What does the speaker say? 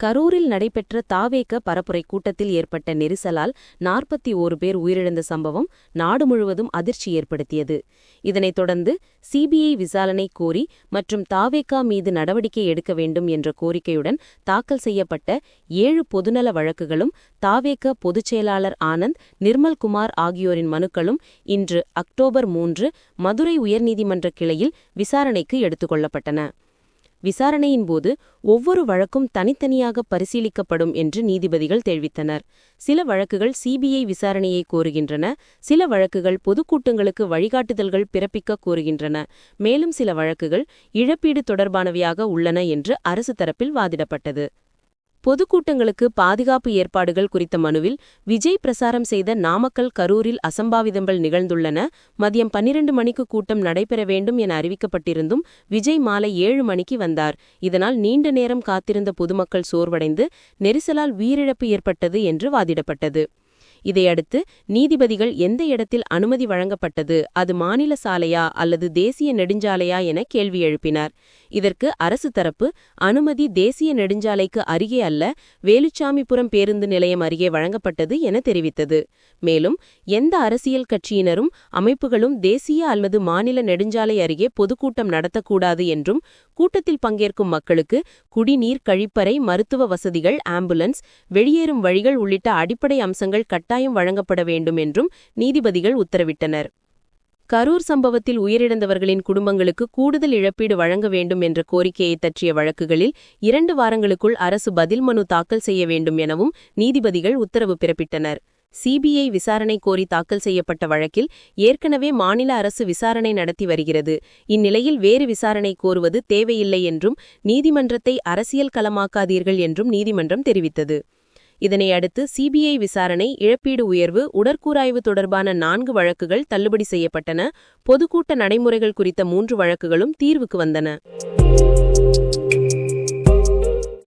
கரூரில் நடைபெற்ற தாவேக பரப்புரை கூட்டத்தில் ஏற்பட்ட நெரிசலால் 41 பேர் உயிரிழந்த சம்பவம் நாடு முழுவதும் அதிர்ச்சி ஏற்படுத்தியது. இதனைத் தொடர்ந்து சிபிஐ விசாரணை கோரி மற்றும் தாவேகா மீது நடவடிக்கை எடுக்க வேண்டும் என்ற கோரிக்கையுடன் தாக்கல் செய்யப்பட்ட 7 பொதுநல வழக்குகளும் தாவேக பொதுச் செயலாளர் ஆனந்த் நிர்மல்குமார் ஆகியோரின் மனுக்களும் இன்று அக்டோபர் 3 மதுரை உயர்நீதிமன்ற கிளையில் விசாரணைக்கு எடுத்துக் கொள்ளப்பட்டன. விசாரணையின்போது ஒவ்வொரு வழக்கும் தனித்தனியாக பரிசீலிக்கப்படும் என்று நீதிபதிகள் தெரிவித்தனர். சில வழக்குகள் சிபிஐ விசாரணையை கோருகின்றன, சில வழக்குகள் பொதுக்கூட்டங்களுக்கு வழிகாட்டுதல்கள் பிறப்பிக்க கோருகின்றன, மேலும் சில வழக்குகள் இழப்பீடு தொடர்பானவையாக உள்ளன என்று அரசு தரப்பில் வாதிடப்பட்டது. பொதுக்கூட்டங்களுக்கு பாதுகாப்பு ஏற்பாடுகள் குறித்த மனுவில் விஜய் பிரசாரம் செய்த நாமக்கல் கரூரில் அசம்பாவிதங்கள் நிகழ்ந்துள்ளன. மதியம் 12 மணிக்கு கூட்டம் நடைபெற வேண்டும் என அறிவிக்கப்பட்டிருந்தும் விஜய் மாலை 7 மணிக்கு வந்தார். இதனால் நீண்ட நேரம் காத்திருந்த பொதுமக்கள் சோர்வடைந்து நெரிசலால் உயிரிழப்பு ஏற்பட்டது என்று வாதிடப்பட்டது. இதையடுத்து நீதிபதிகள் எந்த இடத்தில் அனுமதி வழங்கப்பட்டது, அது மாநில சாலையா அல்லது தேசிய நெடுஞ்சாலையா என கேள்வி எழுப்பினார். இதற்கு அரசு தரப்பு அனுமதி தேசிய நெடுஞ்சாலைக்கு அருகே அல்ல, வேலுச்சாமிபுரம் பேருந்து நிலையம் அருகே வழங்கப்பட்டது என தெரிவித்தது. மேலும் எந்த அரசியல் கட்சியினரும் அமைப்புகளும் தேசிய அல்லது மாநில நெடுஞ்சாலை அருகே பொதுக்கூட்டம் நடத்தக்கூடாது என்றும், கூட்டத்தில் பங்கேற்கும் மக்களுக்கு குடிநீர், கழிப்பறை, மருத்துவ வசதிகள், ஆம்புலன்ஸ், வெளியேறும் வழிகள் உள்ளிட்ட அடிப்படை அம்சங்கள் கட்டாயம் வழங்கப்பட வேண்டும் என்றும் நீதிபதிகள் உத்தரவிட்டனர். கரூர் சம்பவத்தில் உயிரிழந்தவர்களின் குடும்பங்களுக்கு கூடுதல் இழப்பீடு வழங்க வேண்டும் என்ற கோரிக்கையை தற்றிய வழக்குகளில் 2 வாரங்களுக்குள் அரசு பதில் மனு தாக்கல் செய்ய வேண்டும் எனவும் நீதிபதிகள் உத்தரவு பிறப்பிட்டனர். சிபிஐ விசாரணை கோரி தாக்கல் செய்யப்பட்ட வழக்கில் ஏற்கனவே மாநில அரசு விசாரணை நடத்தி வருகிறது. இந்நிலையில் வேறு விசாரணை கோருவது தேவையில்லை என்றும் நீதிமன்றத்தை அரசியல் களமாக்காதீர்கள் என்றும் நீதிமன்றம் தெரிவித்தது. இதனையடுத்து சிபிஐ விசாரணை, இழப்பீடு உயர்வு, உடற்கூராய்வு தொடர்பான 4 வழக்குகள் தள்ளுபடி செய்யப்பட்டன. பொதுக்கூட்ட நடைமுறைகள் குறித்த 3 வழக்குகளும் தீர்வுக்கு வந்தன.